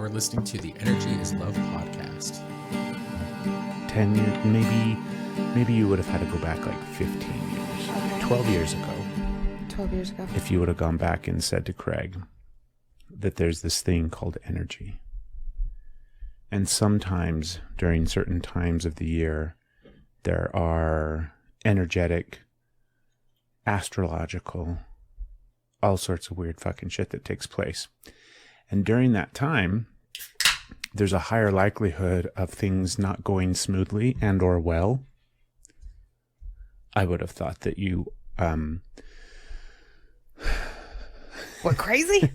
You're listening to the Energy is Love podcast. 10 years, maybe you would have had to go back like 15 years, Okay. 12 years ago. 12 years ago. If you would have gone back and said to Craig that there's this thing called energy. And sometimes during certain times of the year, there are energetic, astrological, all sorts of weird fucking shit that takes place. And during that time, there's a higher likelihood of things not going smoothly and or well. I would have thought that you We're crazy?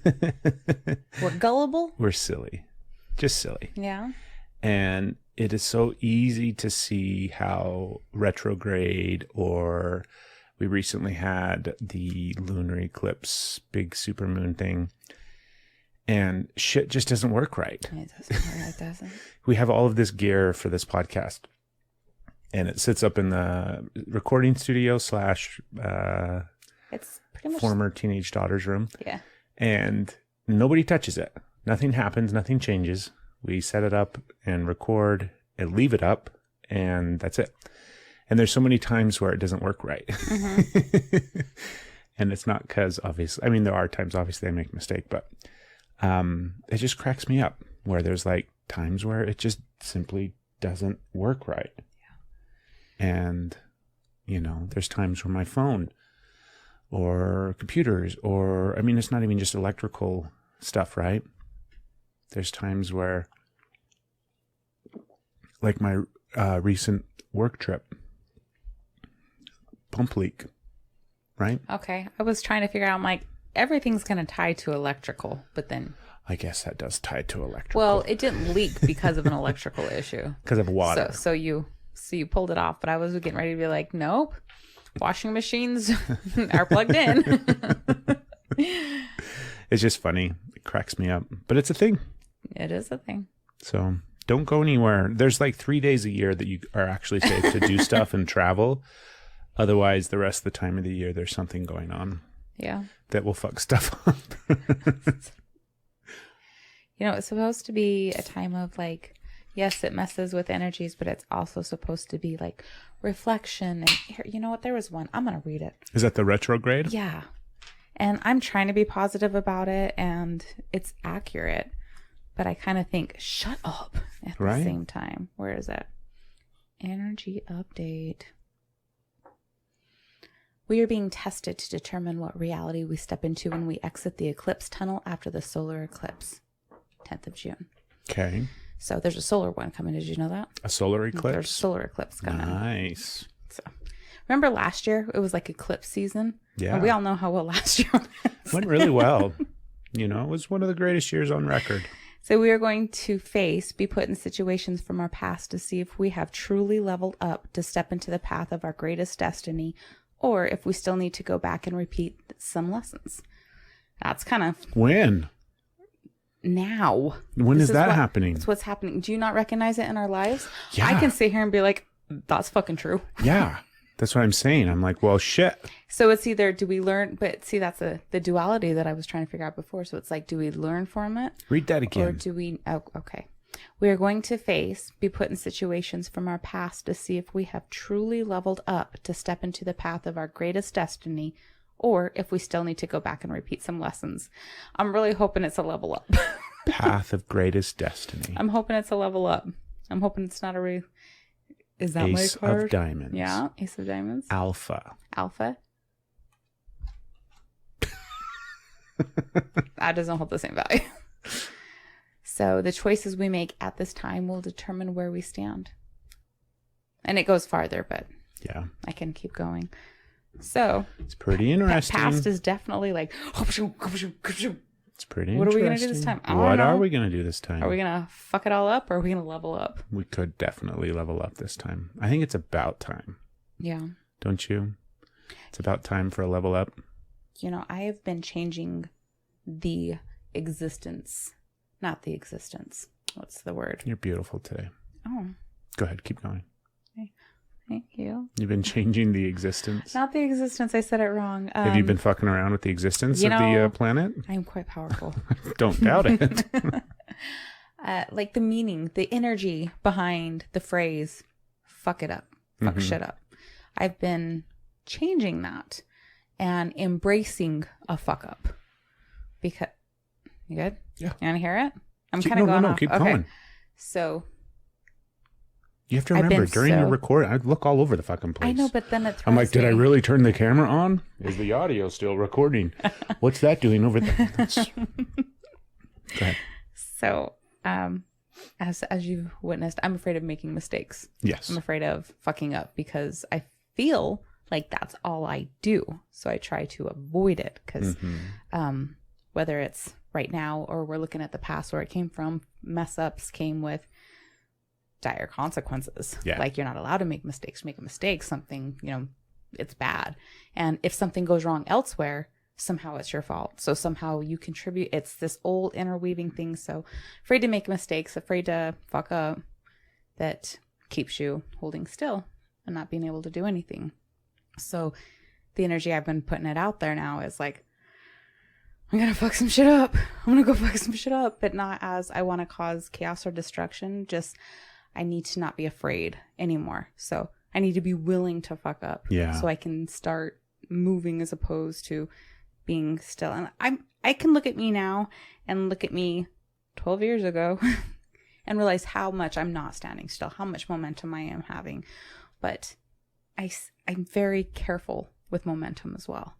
We're gullible? were silly. Just silly. Yeah. And it is so easy to see how retrograde, or we recently had the lunar eclipse, big supermoon thing, and shit just doesn't work right. It doesn't. We have all of this gear for this podcast, and it sits up in the recording studio / It's pretty much. former teenage daughter's room, Yeah. and nobody touches it. Nothing happens. Nothing changes. We set it up and record and leave it up, and that's it. And there's so many times where it doesn't work right. Mm-hmm. And it's not because, obviously, I mean, there are times, obviously, I make a mistake, but it just cracks me up where there's like times where it just simply doesn't work right. Yeah. And, you know, there's times where my phone or computers, or, I mean, it's not even just electrical stuff, right? There's times where, like my recent work trip, pump leak, right? Okay. I was trying to figure out, I'm like, everything's going to tie to electrical, but then. I guess that does tie to electrical. Well, it didn't leak because of an electrical issue. Because of water. So you pulled it off, but I was getting ready to be like, nope, washing machines are plugged in. It's just funny. It cracks me up. But it's a thing. It is a thing. So don't go anywhere. There's like 3 days a year that you are actually safe to do stuff and travel. Otherwise, the rest of the time of the year, there's something going on. Yeah. That will fuck stuff up. You know, it's supposed to be a time of like, yes, it messes with energies, but it's also supposed to be like reflection. And here, you know what? There was one. I'm going to read it. Is that the retrograde? Yeah. And I'm trying to be positive about it, and it's accurate. But I kind of think, shut up at the same time. Where is it? Energy update. We are being tested to determine what reality we step into when we exit the eclipse tunnel after the solar eclipse, 10th of June. Okay. So there's a solar one coming. Did you know that? A solar eclipse? There's a solar eclipse coming. Nice. So remember last year? It was like eclipse season. Yeah. And we all know how well last year was. Went really well. You know, it was one of the greatest years on record. So we are going to be put in situations from our past to see if we have truly leveled up to step into the path of our greatest destiny, or if we still need to go back and repeat some lessons. That's kind of When? now. When is that happening? That's what's happening. Do you not recognize it in our lives? Yeah. I can sit here and be like, that's fucking true. Yeah. That's what I'm saying. I'm like, well, shit. So it's either, do we learn, but see, that's the duality that I was trying to figure out before. So it's like, do we learn from it? Read that again. Or do we, okay. We are going to be put in situations from our past to see if we have truly leveled up to step into the path of our greatest destiny, or if we still need to go back and repeat some lessons. I'm really hoping it's a level up. Path of greatest destiny. I'm hoping it's a level up. I'm hoping it's not is that Ace my card? of diamonds. Yeah, Ace of diamonds. Alpha. Alpha. That doesn't hold the same value. So the choices we make at this time will determine where we stand. And it goes farther, but Yeah. I can keep going. So It's pretty interesting. past is definitely like, It's pretty interesting. What are we gonna do this time? I don't What know. are we going to do this time? are we going to fuck it all up, or are we going to level up? We could definitely level up this time. I think it's about time. Yeah. Don't you? It's about time for a level up. You know, I have been changing the existence, not the existence. What's the word? You're beautiful today. Oh, Go ahead. Keep going. thank you. You've been changing the existence. Not the existence. I said it wrong. Have you been fucking around with the existence of the planet? I'm quite powerful. Don't doubt it. like the meaning, the energy behind the phrase, fuck it up, fuck shit up. I've been changing that and embracing a fuck up. Because, you good? Yeah. You want to hear it? I'm kind of going off. Keep okay. going. So, you have to remember, during your recording, I look all over the fucking place. I know, but then it throws I'm like, did me. I really turn the camera on? Is the audio still recording? What's that doing over there? Go ahead. So, as you've witnessed, I'm afraid of making mistakes. Yes. I'm afraid of fucking up because I feel like that's all I do. So I try to avoid it because whether it's right now or we're looking at the past where it came from, mess ups came with dire consequences. Yeah. Like, you're not allowed to make mistakes. Make a mistake, something, it's bad. And if something goes wrong elsewhere, somehow it's your fault. So somehow you contribute. It's this old interweaving thing. So afraid to make mistakes, afraid to fuck up, that keeps you holding still and not being able to do anything. So the energy I've been putting it out there now is like, I'm going to fuck some shit up. I'm going to go fuck some shit up, but not as I want to cause chaos or destruction. Just, I need to not be afraid anymore. So I need to be willing to fuck up. Yeah. So I can start moving as opposed to being still. And I can look at me now and look at me 12 years ago and realize how much I'm not standing still, how much momentum I am having. But I'm very careful with momentum as well.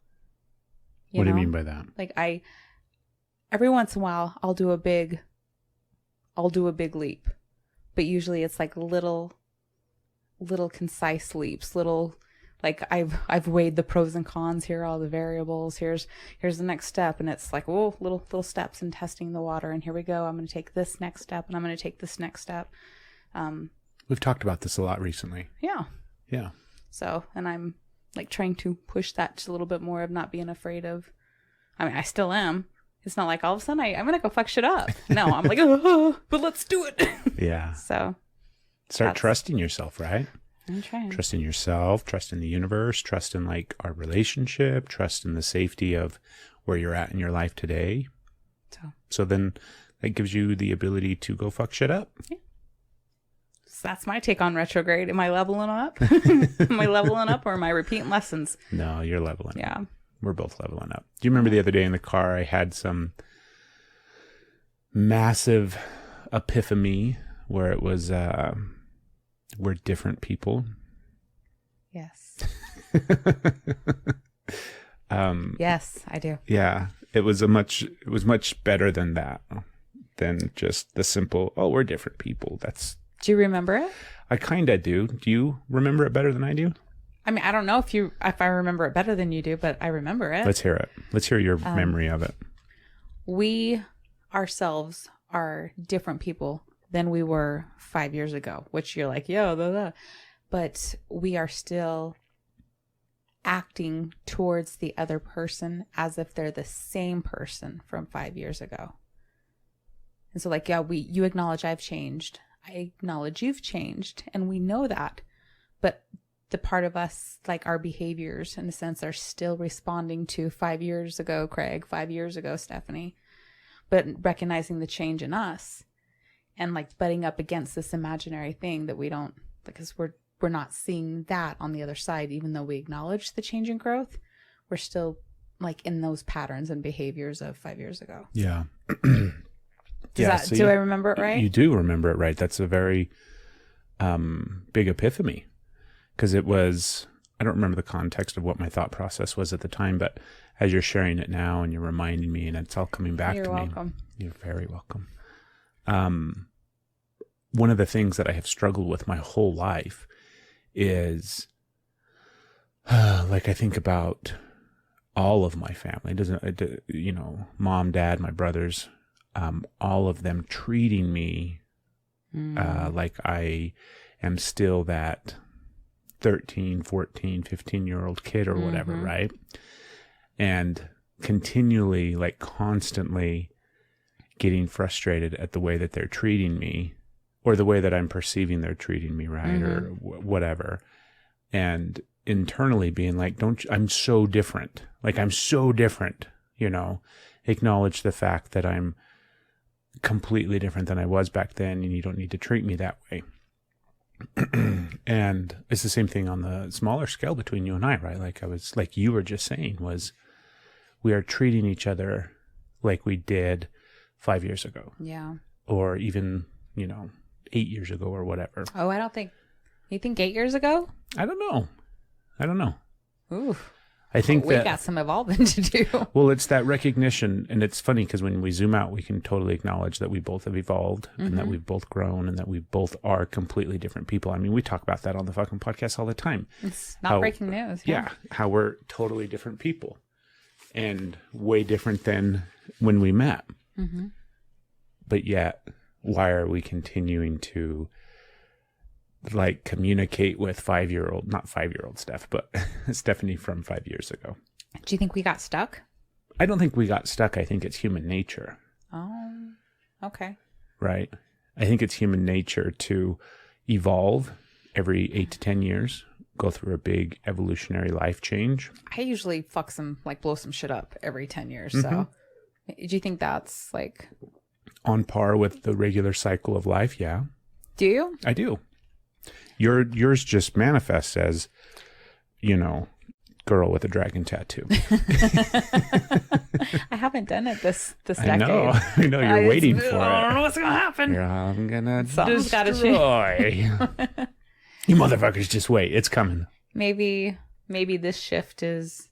What do you mean by that? Like, every once in a while I'll do a big leap, but usually it's like little concise leaps, like I've weighed the pros and cons, here are all the variables, here's the next step, and it's like, oh, little steps in testing the water, and here we go, I'm going to take this next step, and I'm going to take this next step. We've talked about this a lot recently. Yeah. So, and I'm like trying to push that just a little bit more of not being afraid of, I mean, I still am. It's not like all of a sudden I'm going to go fuck shit up. No, I'm like, oh, but let's do it. Yeah. So. Start trusting yourself, right? I'm trying. Trust in yourself, trust in the universe, trust in like our relationship, trust in the safety of where you're at in your life today. So then that gives you the ability to go fuck shit up. Yeah. So that's my take on retrograde. Am I leveling up? Am I leveling up, or am I repeating lessons? No, you're leveling up. Yeah. We're both leveling up. Do you remember the other day in the car, I had some massive epiphany where it was, we're different people. Yes. Yes, I do. Yeah. It was much better than that, than just the simple, oh, we're different people. Do you remember it? I kind of do. Do you remember it better than I do? I mean, I don't know if I remember it better than you do, but I remember it. Let's hear it. Let's hear your memory of it. We ourselves are different people than we were 5 years ago, which you're like, yo, blah, blah. But we are still acting towards the other person as if they're the same person from 5 years ago. And so like, yeah, you acknowledge I've changed. I acknowledge you've changed, and we know that. But the part of us, like our behaviors in a sense, are still responding to 5 years ago, Craig, 5 years ago, Stephanie, but recognizing the change in us and like butting up against this imaginary thing that we don't, because we're not seeing that on the other side. Even though we acknowledge the change and growth, we're still like in those patterns and behaviors of 5 years ago. Yeah. Do I remember it right? You do remember it right. That's a very big epiphany, because it was, I don't remember the context of what my thought process was at the time, but as you're sharing it now and you're reminding me and it's all coming back to me. You're welcome. You're very welcome. One of the things that I have struggled with my whole life is like I think about all of my family. It doesn't, mom, dad, my brothers, all of them treating me like I am still that 13, 14, 15-year-old kid or whatever, right? And continually, like constantly getting frustrated at the way that they're treating me, or the way that I'm perceiving they're treating me, right? Or whatever. And internally being like, I'm so different. Like, I'm so different, acknowledge the fact that I'm completely different than I was back then, and you don't need to treat me that way. And it's the same thing on the smaller scale between you and I, right? Like you were just saying, was we are treating each other like we did 5 years ago. Yeah. Or even, 8 years ago or whatever. Oh, you think 8 years ago? I don't know. Ooh. I think we got some evolving to do. Well, it's that recognition, and it's funny because when we zoom out, we can totally acknowledge that we both have evolved and that we've both grown and that we both are completely different people. I mean, we talk about that on the fucking podcast all the time. It's not breaking news. Yeah, how we're totally different people and way different than when we met. Mm-hmm. But yet, why are we continuing to communicate with not 5-year-old Steph, but Stephanie from 5 years ago? Do you think we got stuck? I don't think we got stuck. I think it's human nature. Oh, okay. Right? I think it's human nature to evolve every 8 to 10 years, go through a big evolutionary life change. I usually blow some shit up every 10 years. So do you think that's on par with the regular cycle of life? Yeah. Do you? I do. Yours just manifests as, girl with a dragon tattoo. I haven't done it this decade. I know. You're waiting for it. I don't know what's gonna happen. I'm gonna Something's destroy. You motherfuckers, just wait. It's coming. Maybe this shift is,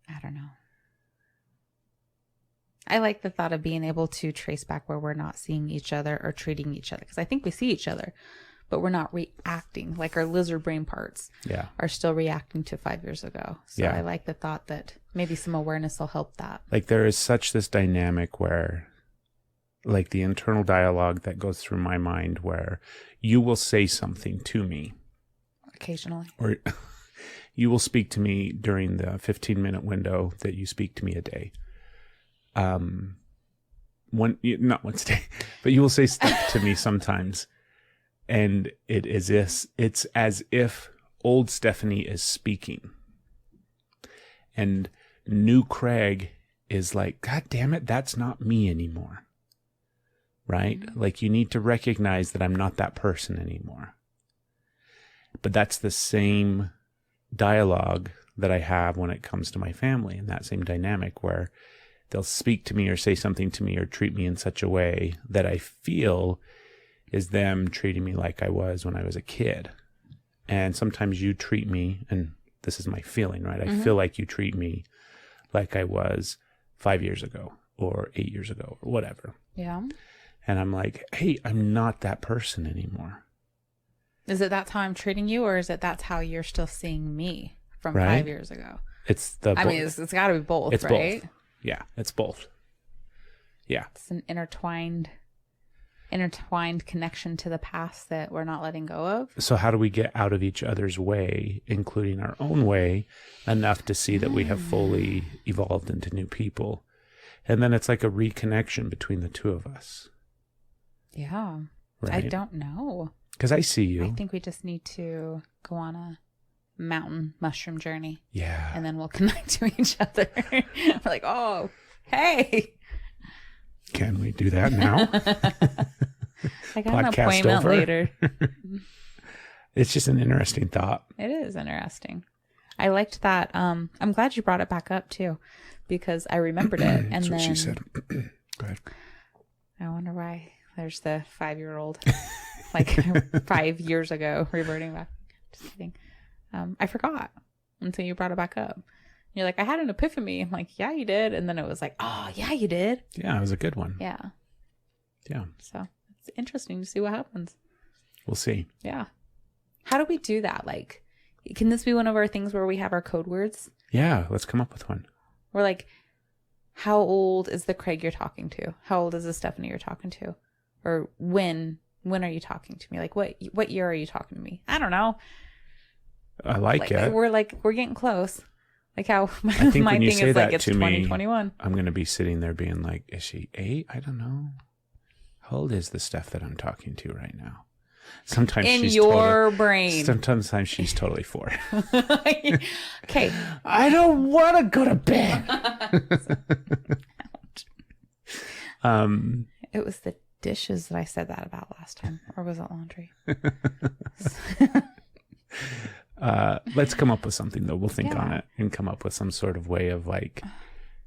I don't know. I like the thought of being able to trace back where we're not seeing each other or treating each other, because I think we see each other, but we're not reacting. Like our lizard brain parts are still reacting to 5 years ago. So I like the thought that maybe some awareness will help that. Like there is such this dynamic where, like the internal dialogue that goes through my mind where you will say something to me. Occasionally. Or you will speak to me during the 15-minute window that you speak to me a day. Not once a day, but you will say stuff to me sometimes. And it's as if old Stephanie is speaking. And new Craig is like, God damn it, that's not me anymore. Right? Mm-hmm. Like you need to recognize that I'm not that person anymore. But that's the same dialogue that I have when it comes to my family, and that same dynamic where they'll speak to me or say something to me or treat me in such a way that I feel is them treating me like I was when I was a kid. And sometimes you treat me, and this is my feeling, right? I feel like you treat me like I was 5 years ago or 8 years ago or whatever. Yeah. And I'm like, hey, I'm not that person anymore. Is it that's how I'm treating you, or is it that's how you're still seeing me from 5 years ago? It's it's got to be both, it's right? Both. Yeah, it's both. Yeah. It's an intertwined connection to the past that we're not letting go of. So how do we get out of each other's way, including our own way, enough to see that we have fully evolved into new people? And then it's like a reconnection between the two of us. Yeah. Right? I don't know. Because I see you. I think we just need to go on a mountain mushroom journey. Yeah. And then we'll connect to each other. We're like, oh, hey. Can we do that now? I got an appointment later. It's just an interesting thought. It is interesting. I liked that. I'm glad you brought it back up too, because I remembered it. And That's then what she said. Go ahead. I wonder why there's the 5-year-old, 5 years ago, reverting back. Just kidding. I forgot until you brought it back up. You're like, I had an epiphany. I'm like, yeah, you did. And then it was like, oh, yeah, you did. Yeah, it was a good one. Yeah. Yeah. So it's interesting to see what happens. We'll see. Yeah. How do we do that? Can this be one of our things where we have our code words? Yeah, let's come up with one. We're like, how old is the Craig you're talking to? How old is the Stephanie you're talking to? Or when are you talking to me? What year are you talking to me? I don't know. I like it. We're getting close. Like how my I think my when you thing say is that it's to 2021. me, I'm going to be sitting there being like, is she 8? I don't know. How old is the Steph that I'm talking to right now? Sometimes in she's your brain. Sometimes she's totally 4. Okay. I don't want to go to bed. It was the dishes that I said that about last time, or was it laundry? Let's come up with something though. We'll think on Yeah. it and come up with some sort of way of like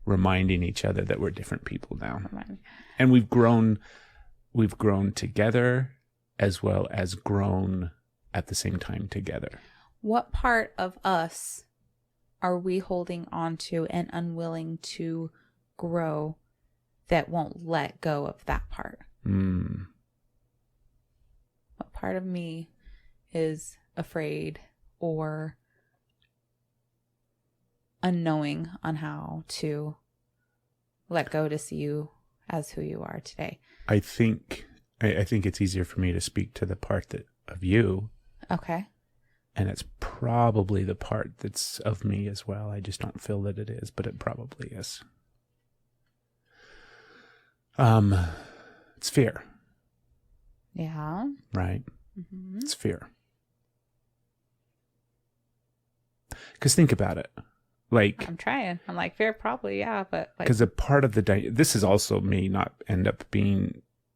reminding each other that we're different people now. And we've grown together as well as grown at the same time together. What part of us are we holding on to and unwilling to grow that won't let go of that part? What part of me is afraid or unknowing on how to let go to see you as who you are today? I think it's easier for me to speak to the part of you. Okay. And it's probably the part that's of me as well. I just don't feel that it is, but it probably is. It's fear. Yeah. Right? Mm-hmm. It's fear. Because think about it. Like, I'm trying. I'm like, fear probably, yeah, but like, because a part of this is also me not end up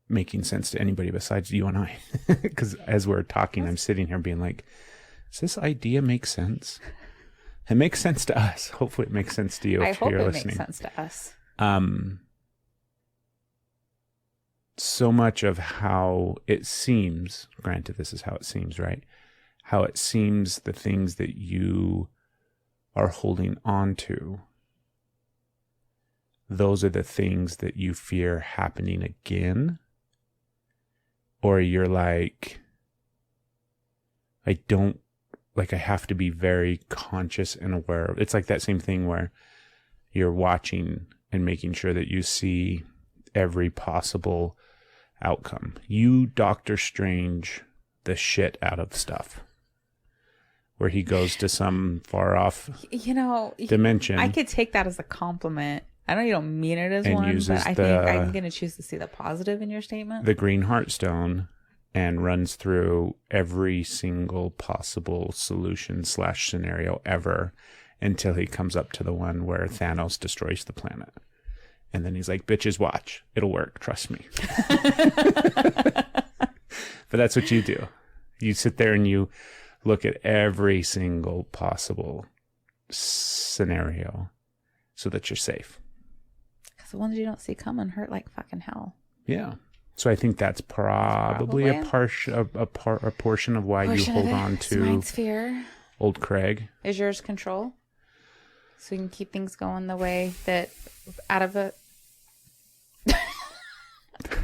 making sense to anybody besides you and I. Because as we're talking, I'm sitting here being like, does this idea make sense? It makes sense to us. Hopefully it makes sense to you I if hope you're it listening. makes sense to us. So much of how it seems, granted this is how it seems, right? How it seems the things that you are holding on to, those are the things that you fear happening again. Or you're like, I have to be very conscious and aware of. It's like that same thing where you're watching and making sure that you see every possible outcome. You Doctor Strange the shit out of stuff. Where he goes to some far off dimension. I could take that as a compliment. I know you don't mean it as and one, uses but I think I'm going to choose to see the positive in your statement. The Green Heartstone, and runs through every single possible solution / scenario ever until he comes up to the one where Thanos destroys the planet. And then he's like, bitches, watch. It'll work. Trust me. But that's what you do. You sit there and you look at every single possible scenario so that you're safe. Because the ones you don't see coming hurt like fucking hell. Yeah. So I think that's probably a portion of why you hold on to mine's fear. Old Craig. Is yours control? So we can keep things going the way that out of it.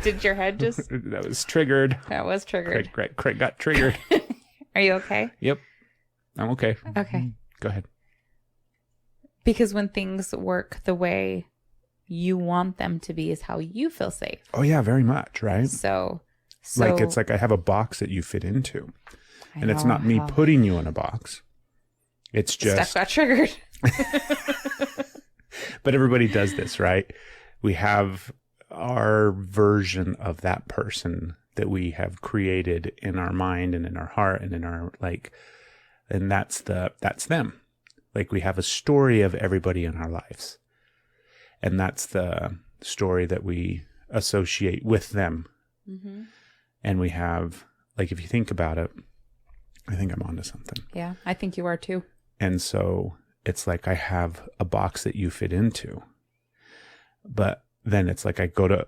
Did your head just? That was triggered. That was triggered. Craig got triggered. Are you okay? Yep. I'm okay. Okay. Go ahead. Because when things work the way you want them to be is how you feel safe. Oh yeah, very much, right? So like it's like I have a box that you fit into. And it's not me how putting you in a box. It's just stuff got triggered. But everybody does this, right? We have our version of that person that we have created in our mind and in our heart and in our and that's them. Like we have a story of everybody in our lives. And that's the story that we associate with them. Mm-hmm. And we have, like, if you think about it, I think I'm onto something. Yeah, I think you are too. And so it's like I have a box that you fit into. But then it's like I go to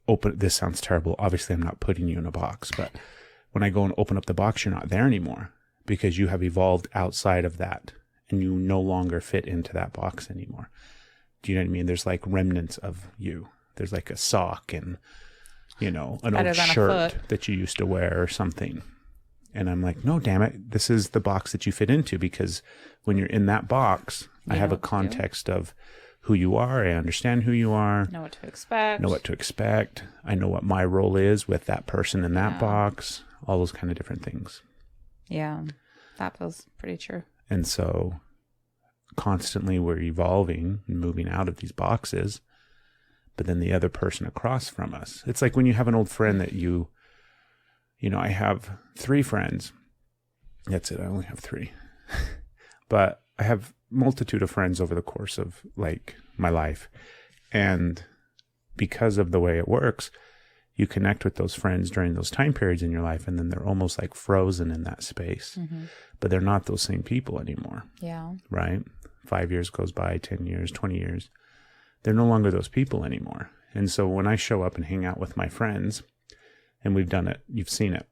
open, this sounds terrible. Obviously, I'm not putting you in a box. But when I go and open up the box, you're not there anymore because you have evolved outside of that and you no longer fit into that box anymore. Do you know what I mean? There's like remnants of you. There's like a sock and, an old shirt that you used to wear or something. And I'm like, no, damn it. This is the box that you fit into because when you're in that box, I have a context of who you are. I understand who you are. Know what to expect. I know what my role is with that person in that box. All those kind of different things. Yeah, that feels pretty true. And so constantly we're evolving and moving out of these boxes, but then the other person across from us, it's like when you have an old friend that I have 3 friends. That's it. I only have 3, but I have multitude of friends over the course of like my life. And because of the way it works, you connect with those friends during those time periods in your life, and then they're almost like frozen in that space. But they're not those same people anymore. Yeah. Right? 5 years goes by, 10 years, 20 years. They're no longer those people anymore. And so when I show up and hang out with my friends, and we've done it, you've seen it,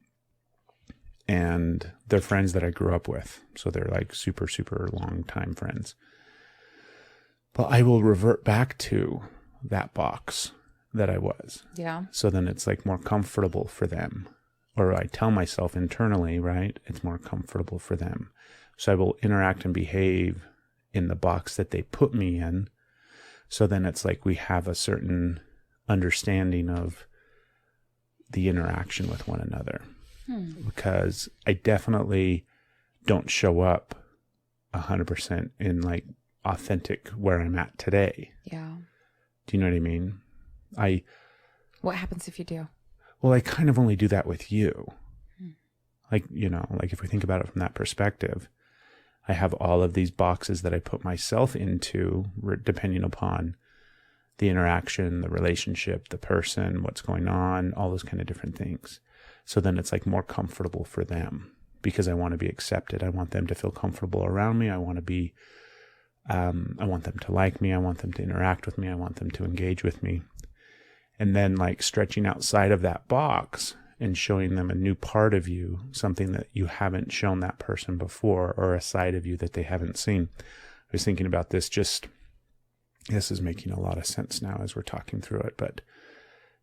and they're friends that I grew up with. So they're like super, super long time friends. But I will revert back to that box that I was. Yeah. So then it's like more comfortable for them. Or I tell myself internally, right? It's more comfortable for them. So I will interact and behave in the box that they put me in. So then it's like we have a certain understanding of the interaction with one another. Because I definitely don't show up 100% in like authentic where I'm at today. Yeah. Do you know what I mean? What happens if you do? Well, I kind of only do that with you. Like, you know, like if we think about it from that perspective, I have all of these boxes that I put myself into depending upon the interaction, the relationship, the person, what's going on, all those kind of different things. So then it's like more comfortable for them because I want to be accepted. I want them to feel comfortable around me. I want to be, I want them to like me. I want them to interact with me. I want them to engage with me. And then like stretching outside of that box and showing them a new part of you, something that you haven't shown that person before, or a side of you that they haven't seen. I was thinking about this this is making a lot of sense now as we're talking through it, but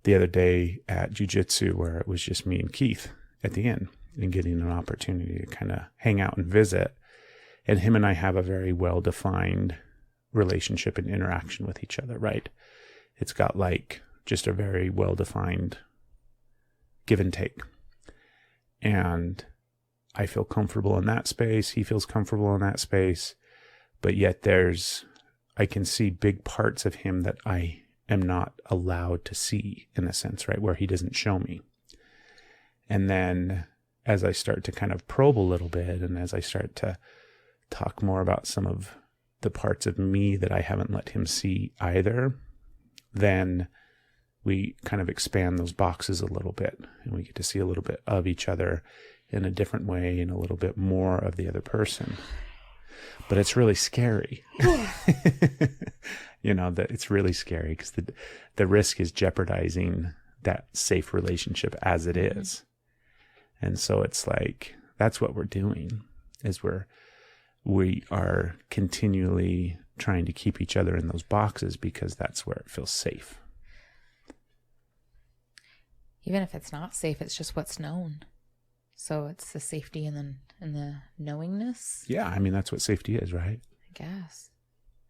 the other day at jiu-jitsu where it was just me and Keith at the end and getting an opportunity to kind of hang out and visit. And him and I have a very well-defined relationship and interaction with each other, right? It's got like just a very well-defined give and take. And I feel comfortable in that space. He feels comfortable in that space. But yet I can see big parts of him that I am not allowed to see, in a sense, right? Where he doesn't show me. And then as I start to kind of probe a little bit, and as I start to talk more about some of the parts of me that I haven't let him see either, then we kind of expand those boxes a little bit, and we get to see a little bit of each other in a different way and a little bit more of the other person. But it's really scary. You know, that it's really scary because the risk is jeopardizing that safe relationship as it is. And so it's like, that's what we're doing, is we are continually trying to keep each other in those boxes because that's where it feels safe. Even if it's not safe, it's just what's known. So it's the safety and the knowingness. Yeah, I mean that's what safety is, right? I guess.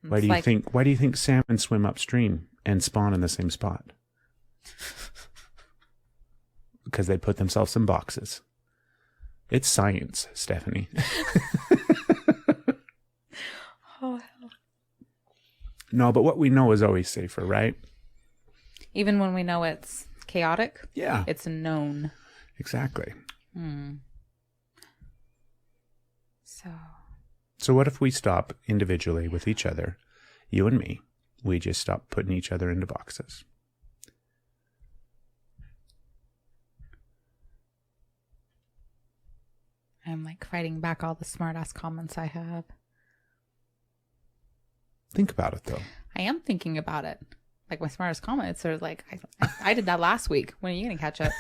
Why do you think salmon swim upstream and spawn in the same spot? Because they put themselves in boxes. It's science, Stephanie. Oh hell. No, but what we know is always safer, right? Even when we know it's chaotic? Yeah. It's known. Exactly. So what if we stop individually with each other, you and me, we just stop putting each other into boxes? I'm like fighting back all the smart ass comments I have. Think about it though. I am thinking about it. Like my smartest comments are like, I did that last week. When are you going to catch up?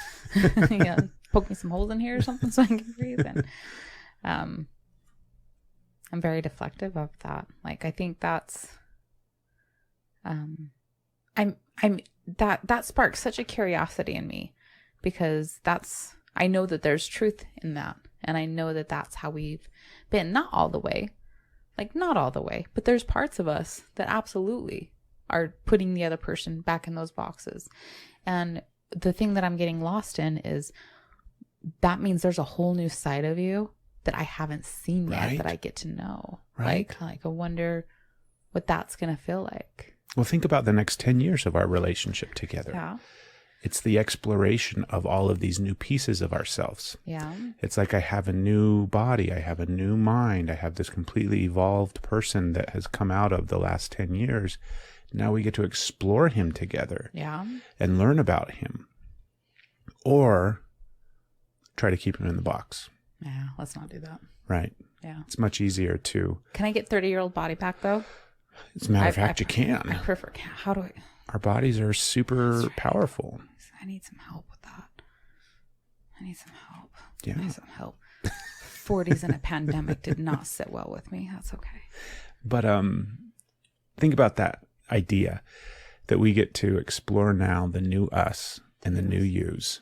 You know, poke me some holes in here or something so I can breathe. And I'm very deflective of that. Like I think that's that sparks such a curiosity in me, because I know that there's truth in that, and I know that that's how we've been. Not all the way, but there's parts of us that absolutely are putting the other person back in those boxes. And the thing that I'm getting lost in is that means there's a whole new side of you that I haven't seen yet, that I get to know. Right. Like I wonder what that's going to feel like. Well, think about the next 10 years of our relationship together. Yeah. It's the exploration of all of these new pieces of ourselves. Yeah. It's like I have a new body. I have a new mind. I have this completely evolved person that has come out of the last 10 years. Now we get to explore him together Yeah. and learn about him. Or try to keep him in the box. Yeah, let's not do that. Right. Yeah. It's much easier to... Can I get 30-year-old body back, though? As a matter of fact, you can. I prefer... How do I... Our bodies are super powerful. I need some help with that. I need some help. Yeah. I need some help. 40s in a pandemic did not sit well with me. That's okay. But think about that idea that we get to explore now the new us and the new yous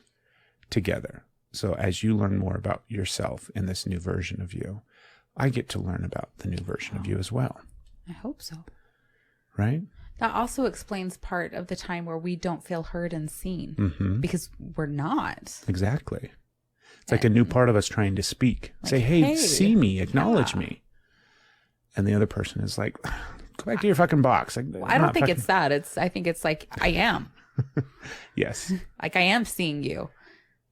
together. So as you learn more about yourself in this new version of you, I get to learn about the new version of you as well. I hope so. Right? That also explains part of the time where we don't feel heard and seen Mm-hmm. because we're not. Exactly. It's like a new part of us trying to speak. Like, say, hey, hey, see me, acknowledge yeah. me. And the other person is like, go back to your fucking box. Like, Well, I don't think it's that. I think it's like, I am. Yes. Like, I am seeing you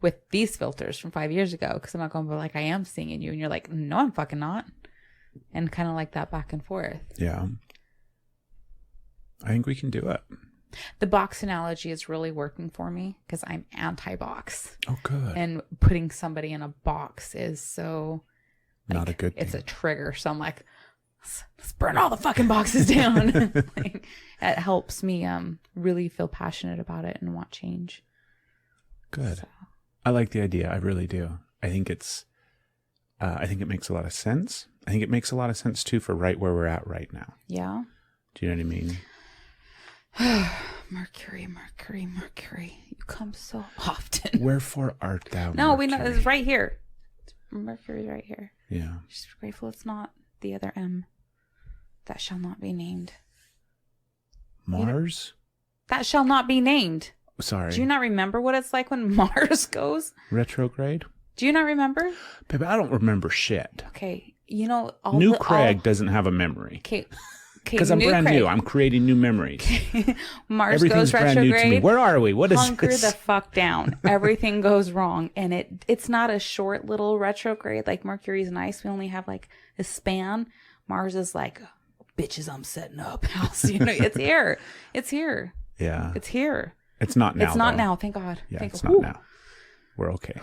with these filters from 5 years ago. Because I'm not going to be like, I am seeing you. And you're like, no, I'm fucking not. And kind of like that back and forth. Yeah. I think we can do it. The box analogy is really working for me because I'm anti-box. Oh, good. And putting somebody in a box is so... Not a good thing. It's a trigger. So I'm like, let's burn all the fucking boxes down. Like, it helps me really feel passionate about it and want change. Good. So. I like the idea. I really do. I think it's... I think it makes a lot of sense. I think it makes a lot of sense, too, for right where we're at right now. Yeah. Do you know what I mean? Mercury. You come so often. Wherefore art thou, No, we Mercury? know it's right here. Mercury's right here. Yeah. Just grateful it's not the other M. That shall not be named. Mars? That shall not be named. Sorry. Do you not remember what it's like when Mars goes? Retrograde? Do you not remember? Baby, I don't remember shit. Okay, you know New Craig doesn't have a memory. Okay, Because I'm brand new. I'm creating new memories. Mars Everything's goes brand new to me. retrograde. Where are we? What is Hunker this? the fuck down. Everything goes wrong, and it's not a short little retrograde like Mercury's nice. We only have like a span. Mars is like, bitches, I'm setting up house. You know, it's here. It's here. Yeah. It's here. It's not now. It's not though. now. Thank God. Yeah, Thank it's God. not Whew. now. We're okay.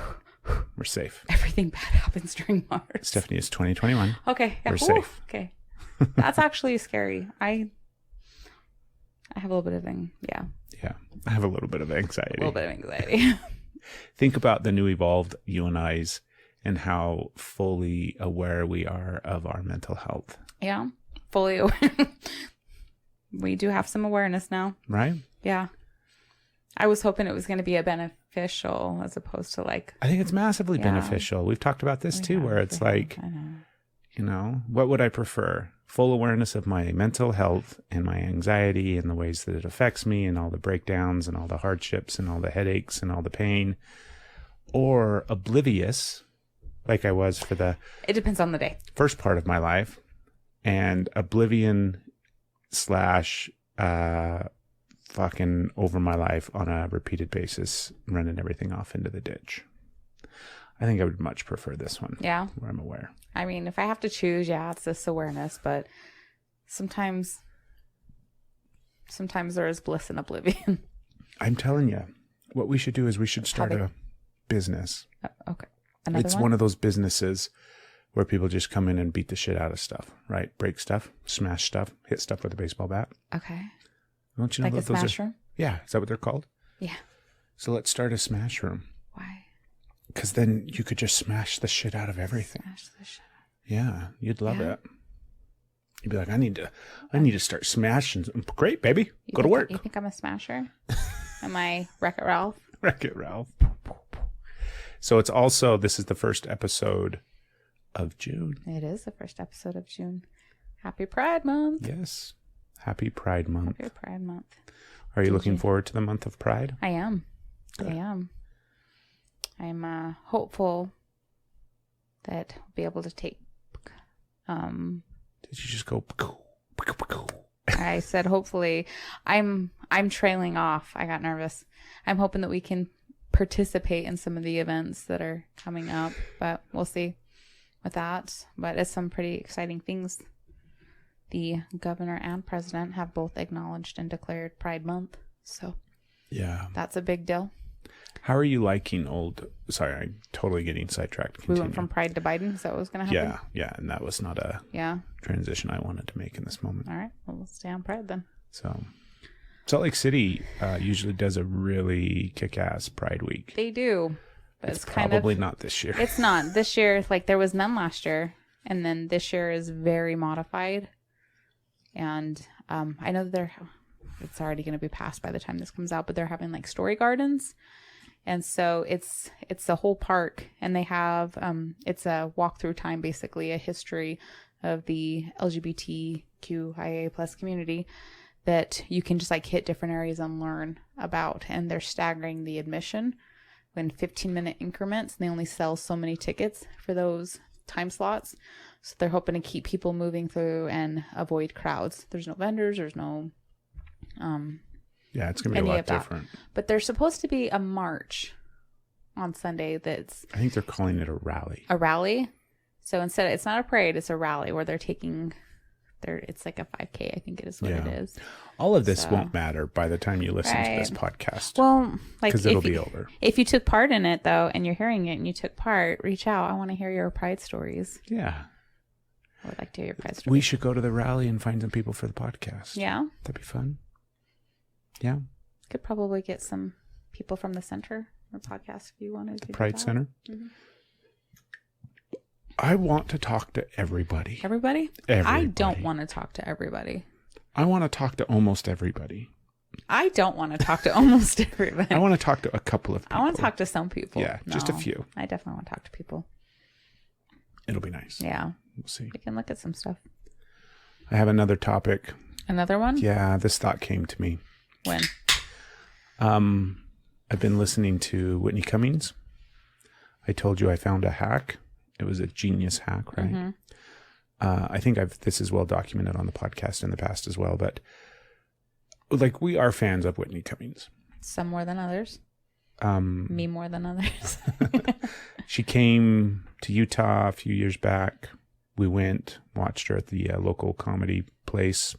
We're safe. Everything bad happens during Mars. Stephanie, it's 2021. Okay. Yeah. We're Whew. safe. Okay. That's actually scary. I have a little bit of yeah. Yeah. I have a little bit of anxiety. A little bit of anxiety. Think about the new evolved you and I's and how fully aware we are of our mental health. Yeah. Fully aware. We do have some awareness now. Right? Yeah. I was hoping it was going to be a beneficial as opposed to like. I think it's massively Yeah. beneficial. We've talked about this too, where it's like, I know. you know, what would I prefer? Full awareness of my mental health and my anxiety and the ways that it affects me and all the breakdowns and all the hardships and all the headaches and all the pain, or oblivious, like I was for the It depends on the day. first part of my life, and oblivion / fucking over my life on a repeated basis, running everything off into the ditch. I think I would much prefer this one. Yeah. Where I'm aware. I mean, if I have to choose, yeah, it's this awareness, but sometimes there is bliss in oblivion. I'm telling you, what we should do is we should start a business. Okay. It's one of those businesses where people just come in and beat the shit out of stuff, right? Break stuff, smash stuff, hit stuff with a baseball bat. Okay. Don't you know Like a what those smash are? room? Yeah. Is that what they're called? Yeah. So let's start a smash room. Why? Because then you could just smash the shit out of everything. Smash the shit. Yeah. You'd love Yeah. it. You'd be like, I need to start smashing. Great, baby. Go to work. You think I'm a smasher? Am I Wreck-It Ralph? Wreck-It Ralph. So it's also, this is the first episode of June. It is the first episode of June. Happy Pride Month. Yes. Happy Pride Month. Happy Pride Month. Are you looking forward to the month of Pride? I am. Good. I am. I'm hopeful that we'll be able to take. Did you just go? I said hopefully. I'm trailing off. I got nervous. I'm hoping that we can participate in some of the events that are coming up, but we'll see with that. But it's some pretty exciting things the governor and president have both acknowledged and declared Pride Month. So Yeah. that's a big deal. How are you liking sorry, I'm totally getting sidetracked. Continue. We went from Pride to Biden, so it was going to happen? Yeah. And that was not a transition I wanted to make in this moment. All right. Well, we'll stay on Pride then. So Salt Lake City usually does a really kick-ass Pride Week. They do. But it's probably not this year. It's not. This year, like, there was none last year. And then this year is very modified. And I know that it's already going to be passed by the time this comes out, but they're having like story gardens. And so it's a whole park, and they have it's a walkthrough time, basically a history of the LGBTQIA plus community that you can just like hit different areas and learn about. And they're staggering the admission in 15-minute increments, and they only sell so many tickets for those time slots. So they're hoping to keep people moving through and avoid crowds. There's no vendors. There's no yeah, it's going to be a lot different. But there's supposed to be a march on Sunday that's... I think they're calling it a rally. A rally? So instead, it's not a parade, it's a rally where they're taking... It's like a 5K, I think it is what it is. All of this won't matter by the time you listen to this podcast. Well, like... Because it'll be over. If you took part in it, though, and you're hearing it and you took part, reach out. I want to hear your Pride stories. Yeah. I would like to hear your Pride stories. We should go to the rally and find some people for the podcast. Yeah. That'd be fun. Yeah. Could probably get some people from the center or podcast if you wanted to. The Pride Center. Mm-hmm. I want to talk to everybody. Everybody? I don't want to talk to everybody. I want to talk to almost everybody. I don't want to talk to almost everybody. I want to talk to a couple of people. I want to talk to some people. Yeah, just a few. I definitely want to talk to people. It'll be nice. Yeah. We'll see. We can look at some stuff. I have another topic. Another one? Yeah, this thought came to me. When? I've been listening to Whitney Cummings. I told you I found a hack. It was a genius hack, right? Mm-hmm. I think this is well documented on the podcast in the past as well, but like we are fans of Whitney Cummings. Some more than others. Me more than others. She came to Utah a few years back. We went, watched her at the local comedy place.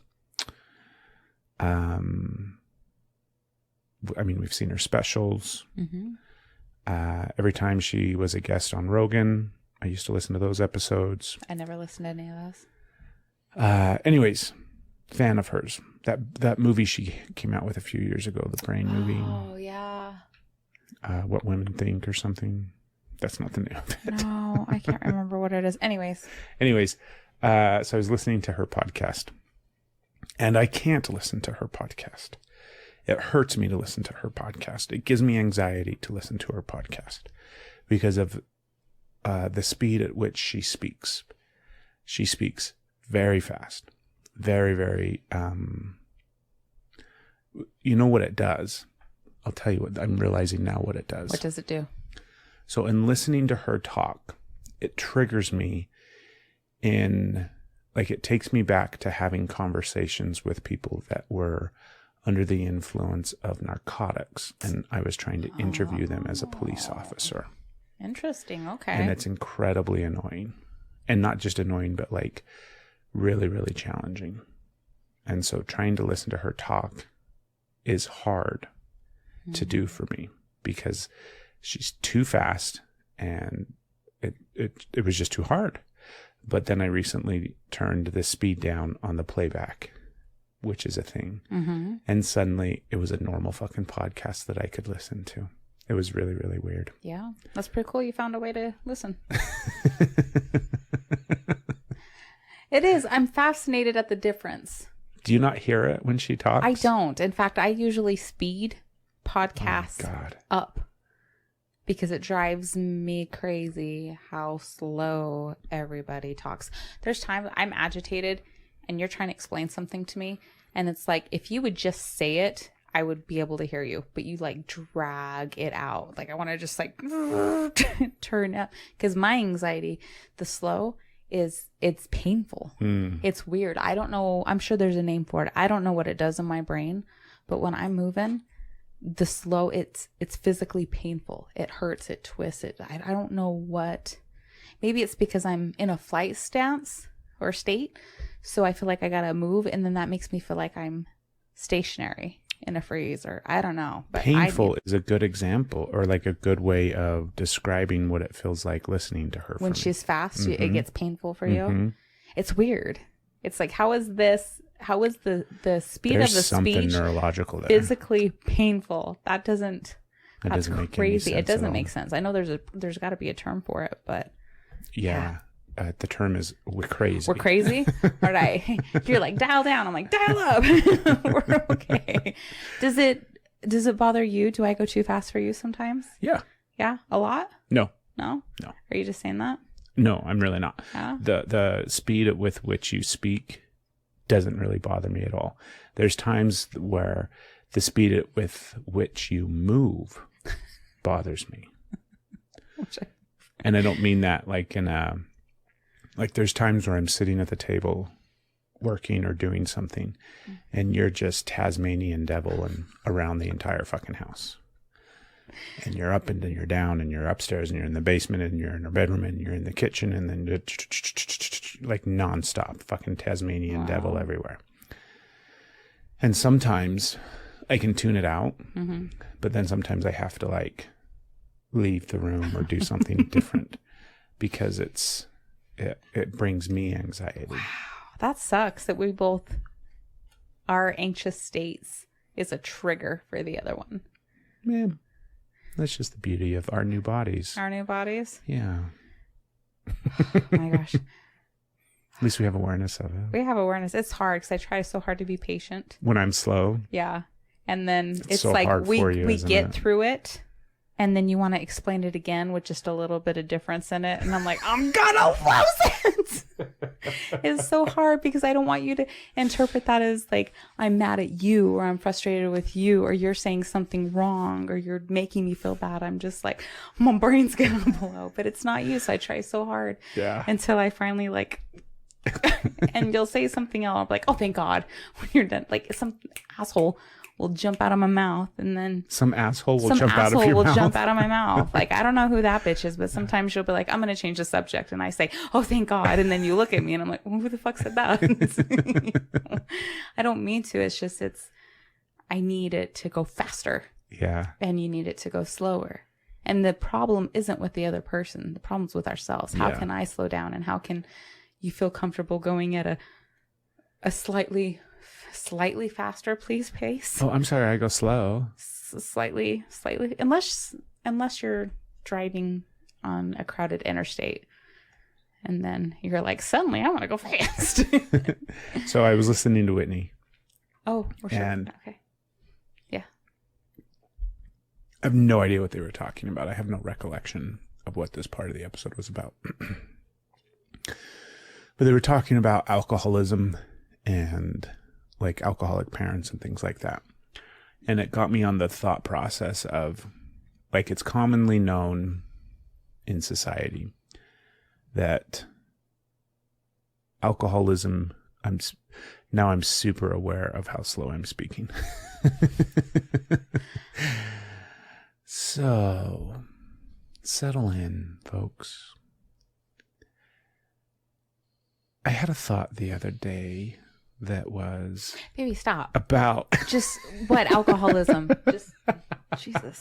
I mean, we've seen her specials. Mm-hmm. Every time she was a guest on Rogan, I used to listen to those episodes. I never listened to any of those. Anyways, fan of hers. That movie she came out with a few years ago, the Brain movie. Oh, yeah. What Women Think or something. That's not the name of it. No, I can't remember what it is. Anyways, so I was listening to her podcast. And I can't listen to her podcast. It hurts me to listen to her podcast. It gives me anxiety to listen to her podcast because of the speed at which she speaks. She speaks very fast. Very, very... you know what it does? I'll tell you what. I'm realizing now what it does. What does it do? So in listening to her talk, it triggers me in... Like, it takes me back to having conversations with people that were under the influence of narcotics. And I was trying to interview them as a police officer. Interesting. Okay. And it's incredibly annoying. And not just annoying, but like really, really challenging. And so trying to listen to her talk is hard to do for me because she's too fast and it was just too hard. But then I recently turned the speed down on the playback, which is a thing. Mm-hmm. And suddenly it was a normal fucking podcast that I could listen to. It was really, really weird. Yeah. That's pretty cool. You found a way to listen. It is. I'm fascinated at the difference. Do you not hear it when she talks? I don't. In fact, I usually speed podcasts up. Because it drives me crazy how slow everybody talks. There's times I'm agitated and you're trying to explain something to me. And it's like, if you would just say it, I would be able to hear you. But you like drag it out. Like I want to just like turn up. Because my anxiety, the slow, it's painful. It's weird. I don't know. I'm sure there's a name for it. I don't know what it does in my brain. But when I'm moving... the slow, it's physically painful. It hurts, it twists it. I don't know what. Maybe it's because I'm in a flight stance or state. So I feel like I got to move. And then that makes me feel like I'm stationary in a freeze, or I don't know. But painful is a good example, or like a good way of describing what it feels like listening to her. When she's fast, it gets painful for you. It's weird. It's like, how is the speed There's of the something speech neurological there. physically painful? That's doesn't make any crazy. sense It doesn't at make all. sense. I know there's got to be a term for it, but Yeah. The term is we're crazy. we're crazy. All right. You're like, dial down. I'm like, dial up. We're okay. Does it bother you? Do I go too fast for you sometimes? Yeah. Yeah. A lot? No. No? No. Are you just saying that? No, I'm really not. Yeah. The speed with which you speak doesn't really bother me at all. There's times where the speed with which you move bothers me. And I don't mean that like in a, like there's times where I'm sitting at the table working or doing something and you're just Tasmanian devil and around the entire fucking house. And you're up and then you're down and you're upstairs and you're in the basement and you're in the bedroom and you're in the kitchen and then like nonstop fucking Tasmanian devil everywhere. And sometimes I can tune it out, but then sometimes I have to like leave the room or do something different because it brings me anxiety. Wow. That sucks that we both, our anxious states is a trigger for the other one. Man, that's just the beauty of our new bodies. Our new bodies? Yeah. Oh my gosh. At least we have awareness of it. We have awareness. It's hard because I try so hard to be patient. When I'm slow. Yeah. And then it's so like hard we for you, isn't get it? through it. And then you want to explain it again with just a little bit of difference in it. And I'm like, I'm gonna lose it. It's so hard because I don't want you to interpret that as like, I'm mad at you or I'm frustrated with you or you're saying something wrong or you're making me feel bad. I'm just like, my brain's gonna blow. But it's not you. So I try so hard until I finally like, and you'll say something else. I'm like, oh, thank God. When you're done, like some asshole will jump out of my mouth and then some asshole will jump out of your mouth. jump out of my mouth. Like, I don't know who that bitch is, but sometimes she'll be like, I'm going to change the subject. And I say, oh, thank God. And then you look at me and I'm like, well, who the fuck said that? I don't mean to. It's just, I need it to go faster. Yeah. And you need it to go slower. And the problem isn't with the other person. The problem's with ourselves. How can I slow down? And how can you feel comfortable going at a slightly faster, please, pace? Oh, I'm sorry. I go slow. Slightly. Unless you're driving on a crowded interstate. And then you're like, suddenly I want to go fast. So I was listening to Whitney. Oh, we're sure. And okay. Yeah. I have no idea what they were talking about. I have no recollection of what this part of the episode was about. But they were talking about alcoholism and like alcoholic parents and things like that. And it got me on the thought process of like, it's commonly known in society that alcoholism, I'm super aware of how slow I'm speaking. So settle in, folks. I had a thought the other day that was... Baby, stop. About... Just what? Alcoholism. Just... Jesus.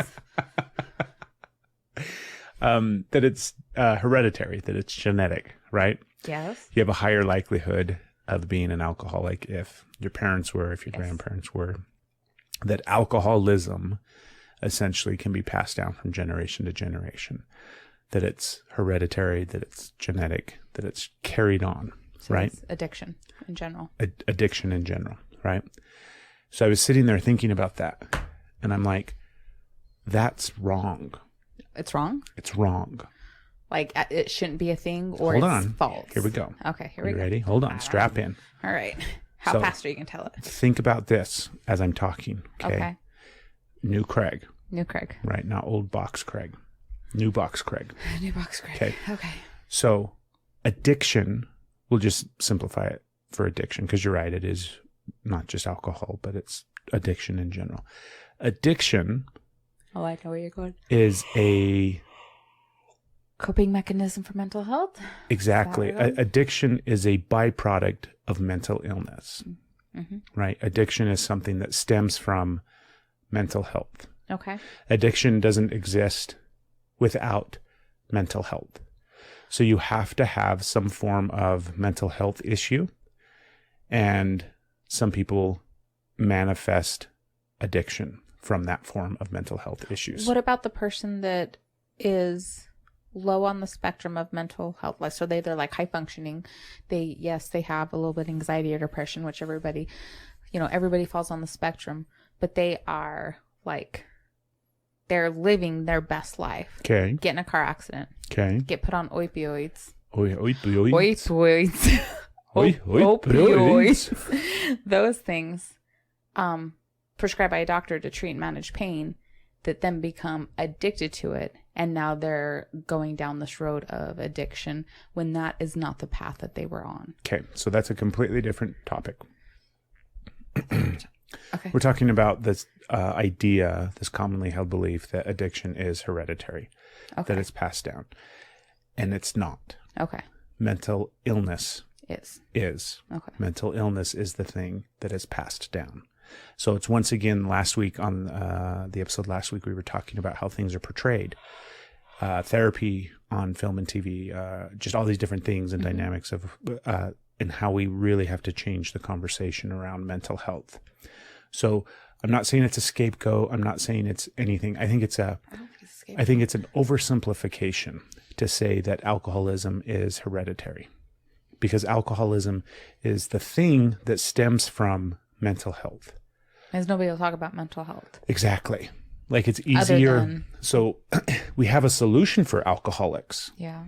That it's hereditary, that it's genetic, right? Yes. You have a higher likelihood of being an alcoholic if your parents were, if your grandparents were. That alcoholism essentially can be passed down from generation to generation. That it's hereditary, that it's genetic, that it's carried on. So right? It's addiction in general. Addiction in general, right? So I was sitting there thinking about that, and I'm like, that's wrong. It's wrong? It's wrong. Like, it shouldn't be a thing, or Hold it's on. false? Here we go. Okay, here we go. You ready? Hold on. Strap in. All right. How So, fast are you going to tell it? Think about this as I'm talking, okay? New Craig, New Craig. right? Not old box Craig. New box Craig. New box Craig. Okay. Okay. So addiction, we'll just simplify it for addiction, because you're right, it is not just alcohol, but it's addiction in general. Addiction Oh, I know where you're going. is a coping mechanism for mental health. Exactly. Addiction is a byproduct of mental illness, right? Addiction is something that stems from mental health. Okay. Addiction doesn't exist without mental health. So you have to have some form of mental health issue, and some people manifest addiction from that form of mental health issues. What about the person that is low on the spectrum of mental health? Like, so they're like high functioning. They have a little bit of anxiety or depression, which everybody falls on the spectrum, but they are like, they're living their best life. Okay. Get in a car accident. Okay. Get put on opioids. Opioids. Opioids. Those things prescribed by a doctor to treat and manage pain, that then become addicted to it, and now they're going down this road of addiction when that is not the path that they were on. Okay, so that's a completely different topic. Okay. We're talking about this idea, this commonly held belief that addiction is hereditary, that it's passed down. And it's not. Okay. Mental illness is. Okay. Mental illness is the thing that is passed down. So it's once again, last week on the episode last week, we were talking about how things are portrayed. Therapy on film and TV, just all these different things and dynamics of, and how we really have to change the conversation around mental health. So I'm not saying it's a scapegoat. I'm not saying it's anything. I think it's an oversimplification to say that alcoholism is hereditary, because alcoholism is the thing that stems from mental health. There's nobody will talk about mental health. Exactly. Like, it's easier. Than... So we have a solution for alcoholics. Yeah.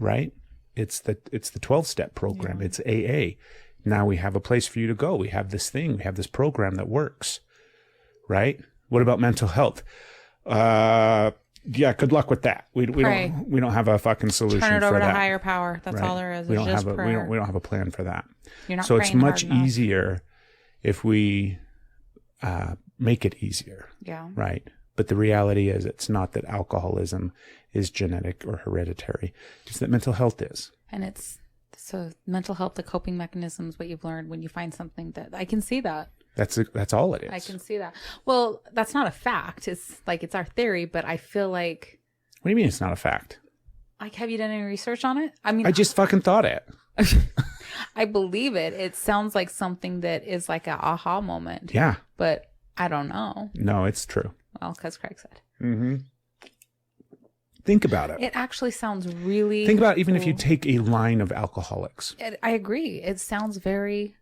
Right? It's the 12-step program. Yeah. It's AA. Now we have a place for you to go. We have this thing. We have this program that works. Right? What about mental health? Yeah, good luck with that. We don't have a fucking solution for that. Turn it over to higher power. That's all there is. We don't have a plan for that. You're not so it's much hard enough. easier if we make it easier. Yeah. Right. But the reality is, it's not that alcoholism is genetic or hereditary. It's that mental health is. And so mental health, the coping mechanisms, what you've learned when you find something that I can see that. That's all it is. I can see that. Well, that's not a fact. It's like, it's our theory, but I feel like. What do you mean it's not a fact? Like, have you done any research on it? I mean, I just fucking thought it. I believe it. It sounds like something that is like an aha moment. Yeah. But I don't know. No, it's true. Well, because Craig said. Mm-hmm. Think about it. It actually sounds really. Think about even if you take a line of alcoholics. I agree. It sounds very,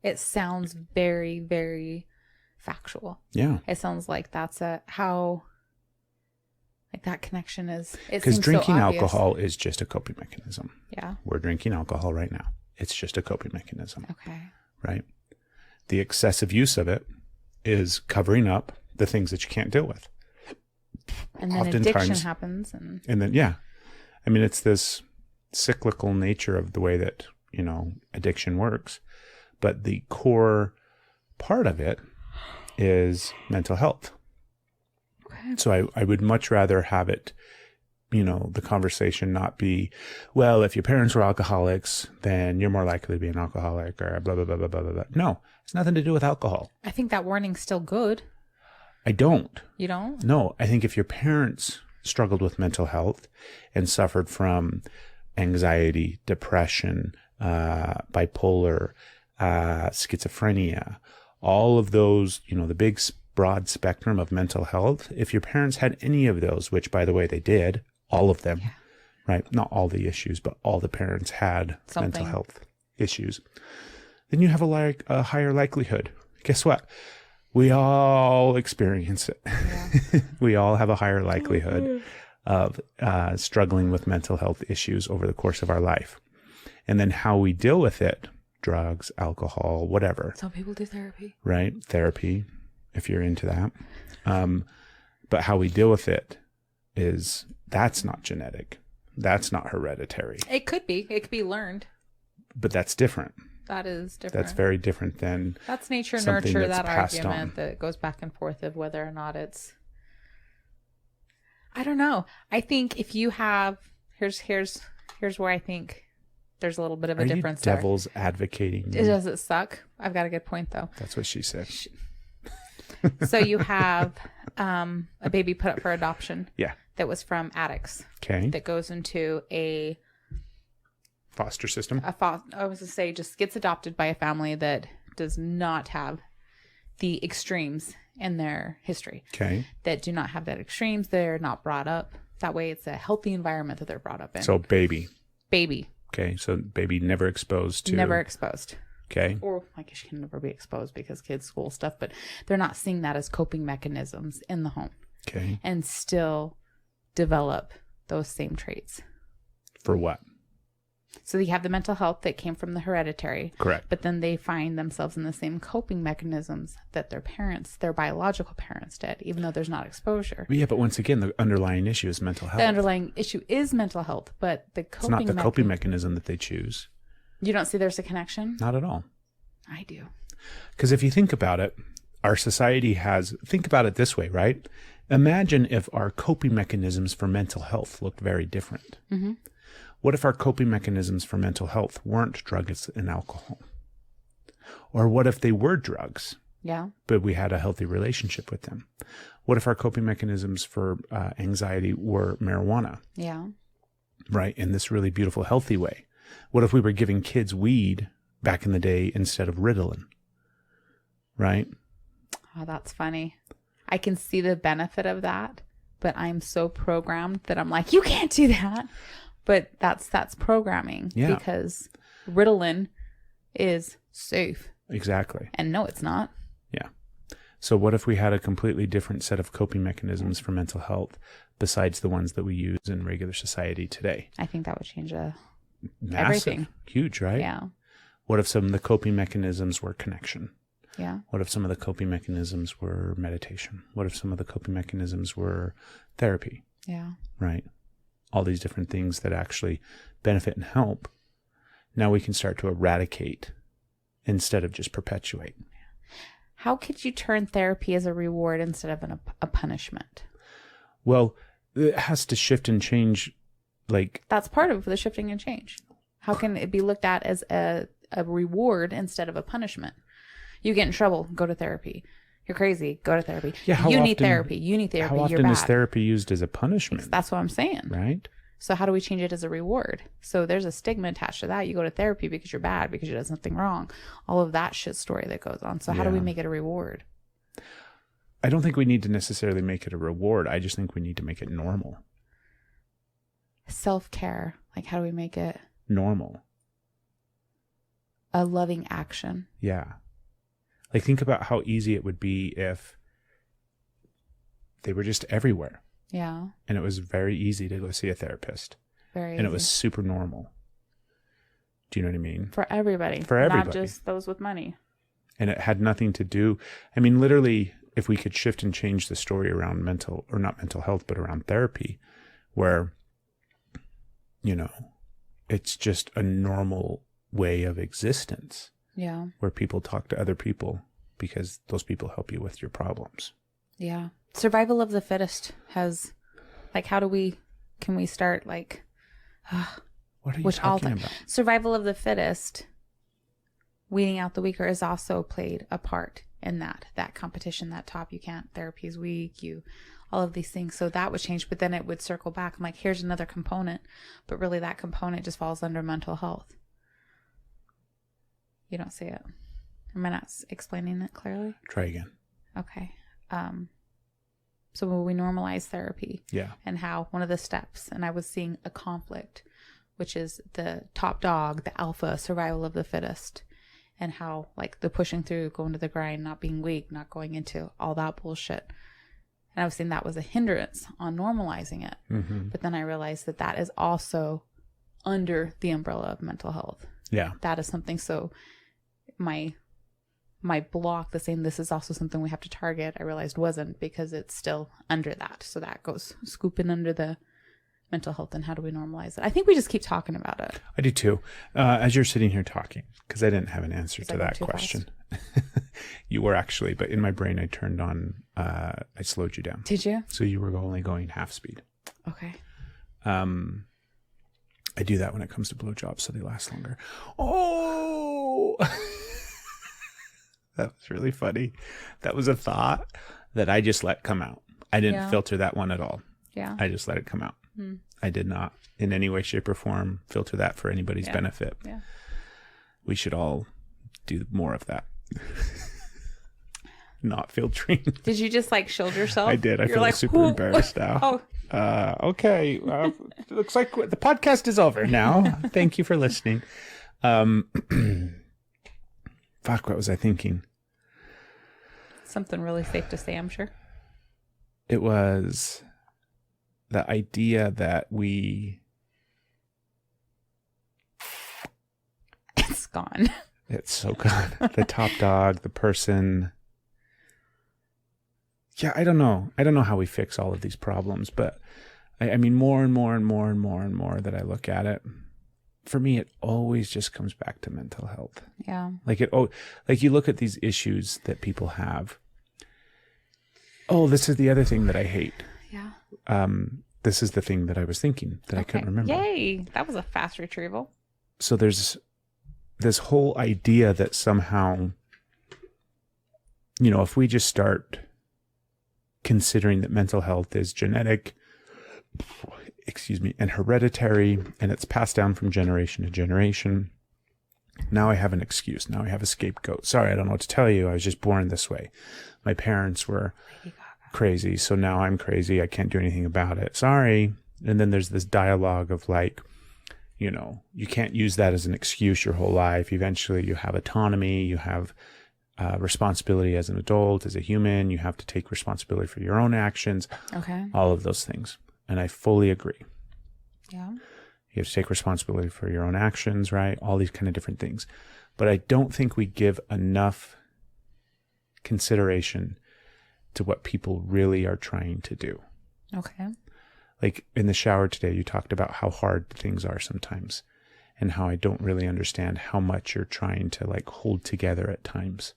very factual. Yeah. It sounds like that's how. Like, that connection is. Because drinking alcohol is just a coping mechanism. Yeah. We're drinking alcohol right now. It's just a coping mechanism. Okay. Right. The excessive use of it is covering up the things that you can't deal with. And then addiction happens. And then, yeah. I mean, it's this cyclical nature of the way that, addiction works. But the core part of it is mental health. Okay. So I would much rather have it, the conversation not be, well, if your parents were alcoholics, then you're more likely to be an alcoholic, or blah, blah, blah, blah, blah, blah. No, it's nothing to do with alcohol. I think that warning's still good. I don't. You don't? No, I think if your parents struggled with mental health and suffered from anxiety, depression, bipolar, schizophrenia, all of those, the big broad spectrum of mental health, if your parents had any of those, which, by the way, they did, all of them, right? Not all the issues, but all the parents had mental health issues, then you have a higher likelihood. Guess what? We all experience it. Yeah. We all have a higher likelihood of struggling with mental health issues over the course of our life. And then how we deal with it, drugs, alcohol, whatever. Some people do therapy. Right? Therapy, if you're into that. But how we deal with it that's not genetic. That's not hereditary. It could be. It could be learned. But that's different. That is different. That's very different than that's nature nurture, that argument that goes back and forth of whether or not it's. I don't know. I think if you have, here's where I think there's a little bit of a difference you devil's advocating? Does it suck? I've got a good point though. That's what she said. So you have a baby put up for adoption. Yeah. That was from addicts. Okay. That goes into a foster system. I was to say just gets adopted by a family that does not have the extremes in their history. Okay. That do not have that extremes. They're not brought up that way. It's a healthy environment that they're brought up in. So baby. Okay. So baby never exposed to. Never exposed. Okay. Or I guess you can never be exposed because kids school stuff, but they're not seeing that as coping mechanisms in the home. Okay. And still develop those same traits. For what? So you have the mental health that came from the hereditary. Correct. But then they find themselves in the same coping mechanisms that their biological parents did, even though there's not exposure. Yeah, but once again, the underlying issue is mental health. The underlying issue is mental health, but the coping it's not the coping mechanism that they choose. You don't see there's a connection? Not at all. I do. Because if you think about it, our society think about it this way, right? Imagine if our coping mechanisms for mental health looked very different. Mm-hmm. What if our coping mechanisms for mental health weren't drugs and alcohol? Or what if they were drugs? Yeah. But we had a healthy relationship with them? What if our coping mechanisms for anxiety were marijuana? Yeah. Right? In this really beautiful, healthy way. What if we were giving kids weed back in the day instead of Ritalin? Right? Oh, that's funny. I can see the benefit of that, but I'm so programmed that I'm like, you can't do that. But that's programming. Yeah. Because Ritalin is safe. Exactly. And no, it's not. Yeah. So what if we had a completely different set of coping mechanisms for mental health besides the ones that we use in regular society today? I think that would change Massive. everything. Huge, right? Yeah. What if some of the coping mechanisms were connection? Yeah. What if some of the coping mechanisms were meditation? What if some of the coping mechanisms were therapy? Yeah. Right? All these different things that actually benefit and help. Now we can start to eradicate instead of just perpetuate. How could you turn therapy as a reward instead of a punishment? Well, it has to shift and change. Like, that's part of the shifting and change. How can it be looked at as a reward instead of a punishment? You get in trouble, go to therapy. You're crazy, go to therapy. Yeah, you need therapy. You need therapy. How often is therapy used as a punishment? That's what I'm saying. Right? So how do we change it as a reward? So there's a stigma attached to that. You go to therapy because you're bad, because you did something wrong. All of that shit story that goes on. So how do we make it a reward? I don't think we need to necessarily make it a reward. I just think we need to make it normal. Self-care. Like, how do we make it normal? A loving action. Yeah. Like, think about how easy it would be if they were just everywhere. Yeah. And it was very easy to go see a therapist. Very And it was super normal. Do you know what I mean? For everybody. For everybody. Not just those with money. And it had nothing to do. I mean, literally, if we could shift and change the story around not mental health, but around therapy, where, you know, it's just a normal way of existence. Yeah. Where people talk to other people because those people help you with your problems. Yeah. Survival of the fittest has, like, can we start, like, what are you talking about? Survival of the fittest, weeding out the weaker, has also played a part in that competition, that top, you can't, therapy's weak, all of these things. So that would change, but then it would circle back. I'm like, here's another component, but really that component just falls under mental health. You don't see it. Am I not explaining it clearly? Try again. Okay. So when we normalize therapy, yeah, and how one of the steps, and I was seeing a conflict, which is the top dog, the alpha, survival of the fittest, and how, like, the pushing through, going to the grind, not being weak, not going into all that bullshit. And I was saying that was a hindrance on normalizing it. Mm-hmm. But then I realized that is also under the umbrella of mental health. Yeah. That is something. So my block, the saying this is also something we have to target, I realized wasn't, because it's still under that. So that goes scooping under the mental health and how do we normalize it? I think we just keep talking about it. I do too. As you're sitting here talking, because I didn't have an answer to I go that too question. You were actually, but in my brain, I turned on, I slowed you down. Did you? So you were only going half speed. Okay. I do that when it comes to blowjobs, so they last longer. Oh, that was really funny. That was a thought that I just let come out. I didn't filter that one at all. Yeah. I just let it come out. I did not in any way, shape, or form filter that for anybody's benefit. Yeah. We should all do more of that. Not filtering. Did you just like shield yourself? I did. I You're feel like, super embarrassed now. Okay. It looks like the podcast is over now. Thank you for listening. Fuck, what was I thinking? Something really safe to say, I'm sure. It was the idea that we... It's gone. It's so gone. The top dog, the person... Yeah, I don't know. I don't know how we fix all of these problems, but I mean, more and more and more and more and more that I look at it, for me, it always just comes back to mental health. Yeah. Like you look at these issues that people have. Oh, this is the other thing that I hate. Yeah. This is the thing that I was thinking that I couldn't remember. Yay. That was a fast retrieval. So there's this whole idea that somehow, if we just start considering that mental health is genetic, and hereditary, and it's passed down from generation to generation. Now I have an excuse. Now I have a scapegoat. Sorry, I don't know what to tell you. I was just born this way. My parents were crazy, so now I'm crazy. I can't do anything about it. Sorry. And then there's this dialogue of like, you can't use that as an excuse your whole life. Eventually you have autonomy. You have responsibility as an adult, as a human. You have to take responsibility for your own actions. Okay. All of those things. And I fully agree. Yeah. You have to take responsibility for your own actions, right? All these kind of different things. But I don't think we give enough consideration to what people really are trying to do. Okay. Like in the shower today, you talked about how hard things are sometimes and how I don't really understand how much you're trying to like hold together at times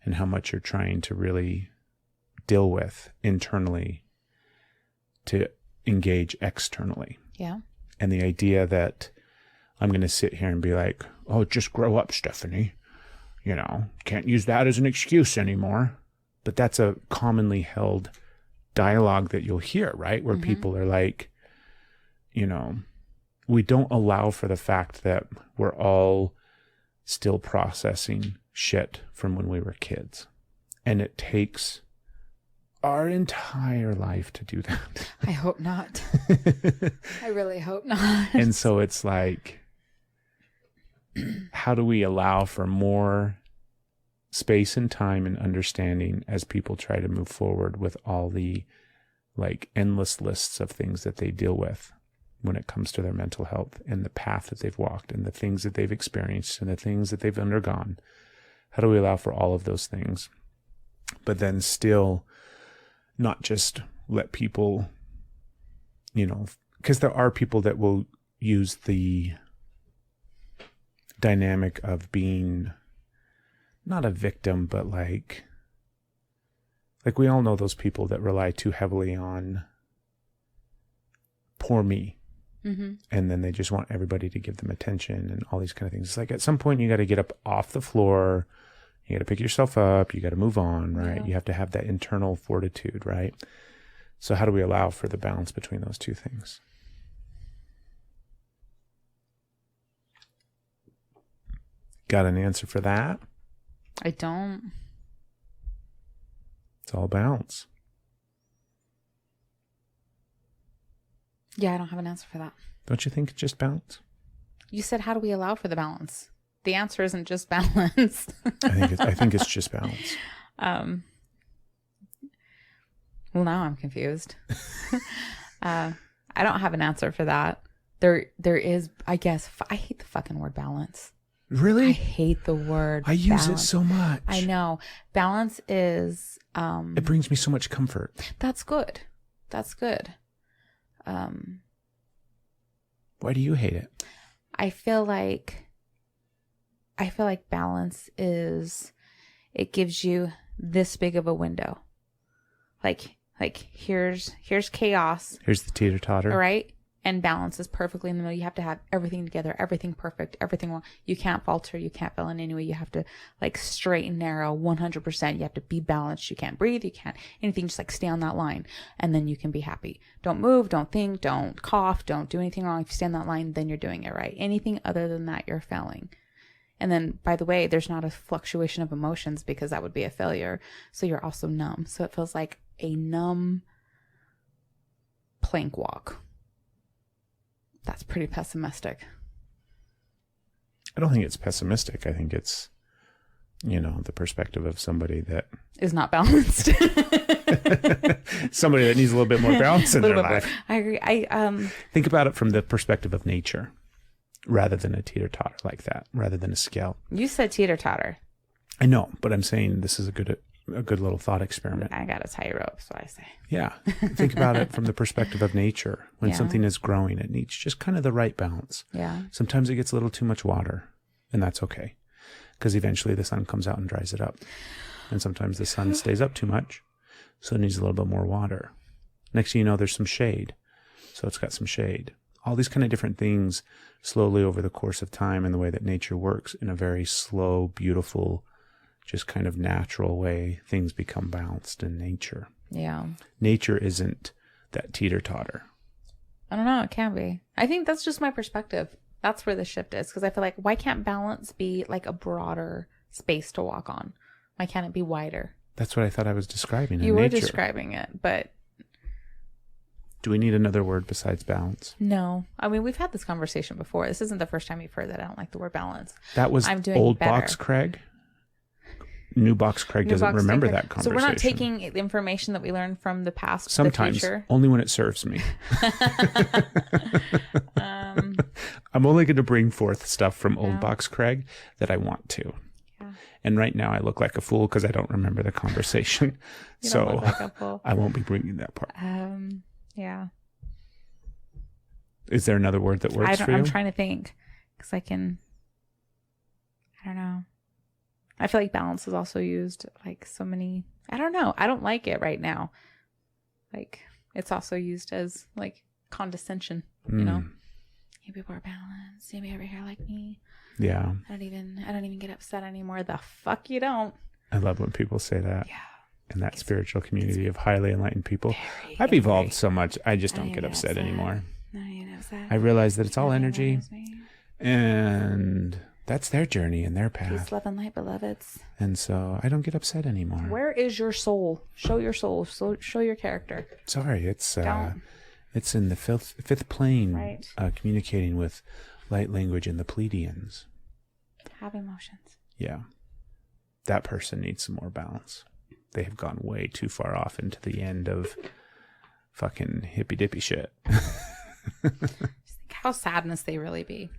and how much you're trying to really deal with internally to engage externally. Yeah. And the idea that I'm going to sit here and be like, oh, just grow up, Stephanie. Can't use that as an excuse anymore. But that's a commonly held dialogue that you'll hear, right? Where people are like, we don't allow for the fact that we're all still processing shit from when we were kids. And it takes our entire life to do that. I hope not. I really hope not. And so it's like, how do we allow for more space and time and understanding as people try to move forward with all the like endless lists of things that they deal with when it comes to their mental health and the path that they've walked and the things that they've experienced and the things that they've undergone? How do we allow for all of those things, but then still not just let people, because there are people that will use the dynamic of being not a victim, but like we all know those people that rely too heavily on poor me. Mm-hmm. And then they just want everybody to give them attention and all these kind of things. It's like at some point you got to get up off the floor. You got to pick yourself up. You got to move on, right? Yeah. You have to have that internal fortitude, right? So how do we allow for the balance between those two things? Got an answer for that? I don't. It's all balance. Yeah, I don't have an answer for that. Don't you think it's just balance? You said, how do we allow for the balance? The answer isn't just balance. I think it's just balance. Well, now I'm confused. I don't have an answer for that. There is, I guess, I hate the fucking word balance. Really? I hate the word I use balance. It so much. I know. Balance is... it brings me so much comfort. That's good. That's good. Why do you hate it? I feel like balance is, it gives you this big of a window. Like here's chaos. Here's the teeter-totter. Right? And balance is perfectly in the middle. You have to have everything together, everything perfect, everything wrong. You can't falter. You can't fail in any way. You have to like straight and narrow 100%. You have to be balanced. You can't breathe. You can't anything. Just like stay on that line, and then you can be happy. Don't move. Don't think. Don't cough. Don't do anything wrong. If you stay on that line, then you're doing it right. Anything other than that, you're failing. And then, by the way, there's not a fluctuation of emotions because that would be a failure. So you're also numb. So it feels like a numb plank walk. That's pretty pessimistic. I don't think it's pessimistic. I think it's, the perspective of somebody that is not balanced. Somebody that needs a little bit more balance in their life. I agree. Think about it from the perspective of nature rather than a teeter-totter like that, rather than a scale. You said teeter-totter. I know, but I'm saying this is a good little thought experiment. I got a tightrope, so I say. Yeah. Think about it from the perspective of nature. When something is growing, it needs just kind of the right balance. Yeah. Sometimes it gets a little too much water, and that's okay, because eventually the sun comes out and dries it up. And sometimes the sun stays up too much, so it needs a little bit more water. Next thing you know, there's some shade, so it's got some shade. All these kind of different things slowly over the course of time, and the way that nature works in a very slow, beautiful, just kind of natural way, things become balanced in nature. Yeah. Nature isn't that teeter-totter. I don't know. It can be. I think that's just my perspective. That's where the shift is. Because I feel like, why can't balance be like a broader space to walk on? Why can't it be wider? That's what I thought I was describing. You were nature. describing it, but... Do we need another word besides balance? No. I mean, we've had this conversation before. This isn't the first time you've heard that I don't like the word balance. That was old Box Craig. New Box Craig doesn't remember that conversation. So we're not taking the information that we learned from the past Sometimes, to the future? Only when it serves me. I'm only going to bring forth stuff from old Box Craig that I want to. Yeah. And right now I look like a fool because I don't remember the conversation. So like I won't be bringing that part. Yeah. Is there another word that works for you? I'm trying to think because I don't know. I feel like balance is also used like so many. I don't know. I don't like it right now. Like it's also used as like condescension. You people are balanced. See me over here like me. Yeah. I don't even get upset anymore. The fuck you don't. I love when people say that. Yeah. In that spiritual community of highly enlightened people. I've evolved so much. I just don't get upset anymore. I realize that it's all energy, and that's their journey and their path. Peace, love, and light, beloveds. And so I don't get upset anymore. Where is your soul? Show your soul. Show your character. Sorry, it's in the fifth plane, right. Communicating with light language in the Pleiadians. Have emotions. Yeah, that person needs some more balance. They have gone way too far off into the end of fucking hippy dippy shit. Just think how sad must they really be.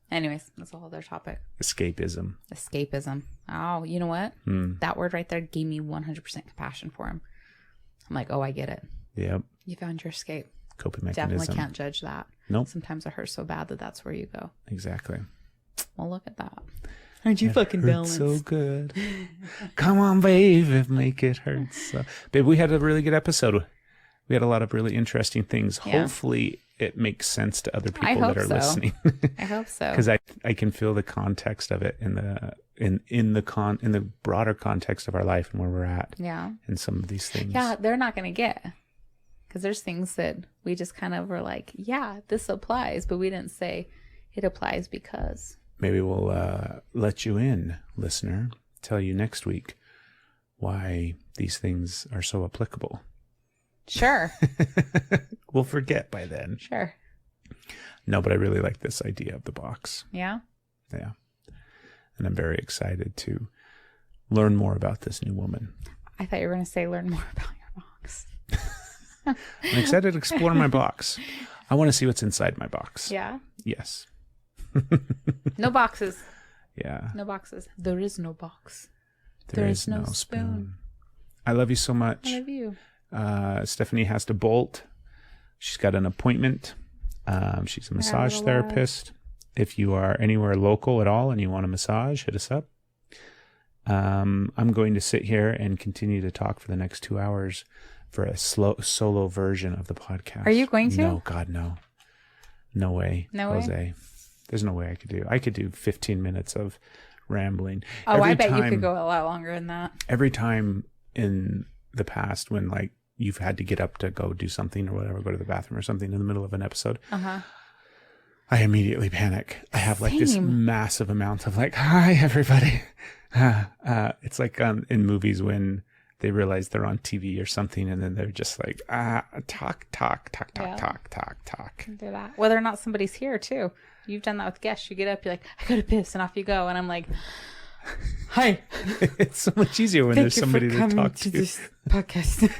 Anyways, that's a whole other topic. Escapism. Oh, you know what? That word right there gave me 100% compassion for him. I'm like, oh, I get it. Yep. You found your escape. Coping mechanism. Definitely can't judge that. Nope. Sometimes it hurts so bad that that's where you go. Exactly. Well, look at that. Aren't you fucking balanced? So good. Come on, babe, make it hurt. So, babe, we had a really good episode. We had a lot of really interesting things. Yeah. Hopefully, it makes sense to other people that are listening. I hope so. Because I can feel the context of it in the broader context of our life and where we're at. Yeah. And some of these things. Yeah, they're not going to get. Because there's things that we just kind of were like, yeah, this applies, but we didn't say it applies because. Maybe we'll let you in, listener, tell you next week why these things are so applicable. Sure. We'll forget by then. Sure. No, but I really like this idea of the box. Yeah? Yeah. And I'm very excited to learn more about this new woman. I thought you were going to say learn more about your box. I'm excited to explore my box. I want to see what's inside my box. Yeah? Yes. No boxes. Yeah. No boxes. There is no box. There is no spoon. I love you so much. I love you. Stephanie has to bolt. She's got an appointment. She's a massage therapist. If you are anywhere local at all and you want a massage, hit us up. I'm going to sit here and continue to talk for the next 2 hours for a solo version of the podcast. Are you going to? No, God, no. No way. No Jose. way? There's no way I could do 15 minutes of rambling. Oh, I bet you could go a lot longer than that. Every time in the past when like you've had to get up to go do something or whatever, go to the bathroom or something in the middle of an episode, I immediately panic. I have like this massive amount of like, hi, everybody. It's like in movies when they realize they're on TV or something and then they're just like, talk. Do that. Whether or not somebody's here too. You've done that with guests. You get up, you're like, I gotta piss, and off you go. And I'm like, hi. It's so much easier when there's somebody to talk to. This podcast.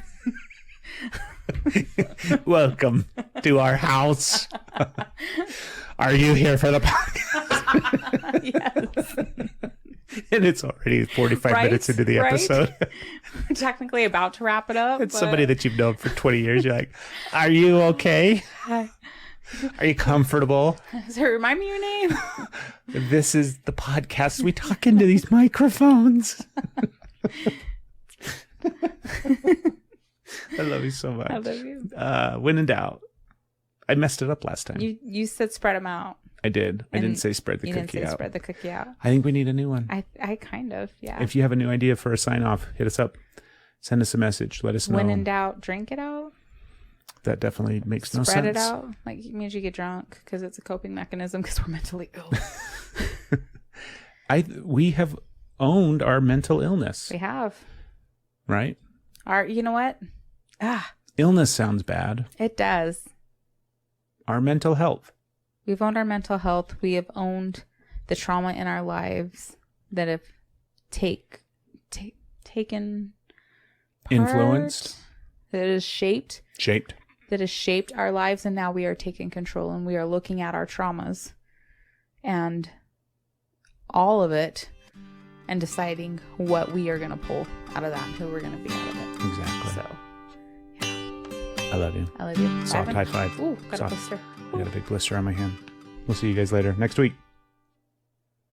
Welcome to our house. Are you here for the podcast? Yes. And it's already 45 minutes into the episode. We're technically about to wrap it up. It's somebody that you've known for 20 years. You're like, are you okay? Hi. Are you comfortable? So remind me your name. This is the podcast. We talk into these microphones. I love you so much. I love you. When in doubt. I messed it up last time. You said spread them out. I did. I didn't say spread the cookie out. You didn't say spread the cookie out. I think we need a new one. I kind of, yeah. If you have a new idea for a sign off, hit us up. Send us a message. Let us know. When in doubt, drink it out. That definitely makes no sense. Spread it out. Like it means you get drunk because it's a coping mechanism because we're mentally ill. We have owned our mental illness. We have. Right? You know what? Illness sounds bad. It does. Our mental health. We've owned our mental health. We have owned the trauma in our lives that have taken part, influenced, that has shaped our lives, and now we are taking control and we are looking at our traumas and all of it and deciding what we are going to pull out of that and who we're going to be out of it. Exactly. So, I love you. I love you. Soft high five. Ooh, got a blister. I got a big blister on my hand. We'll see you guys later next week.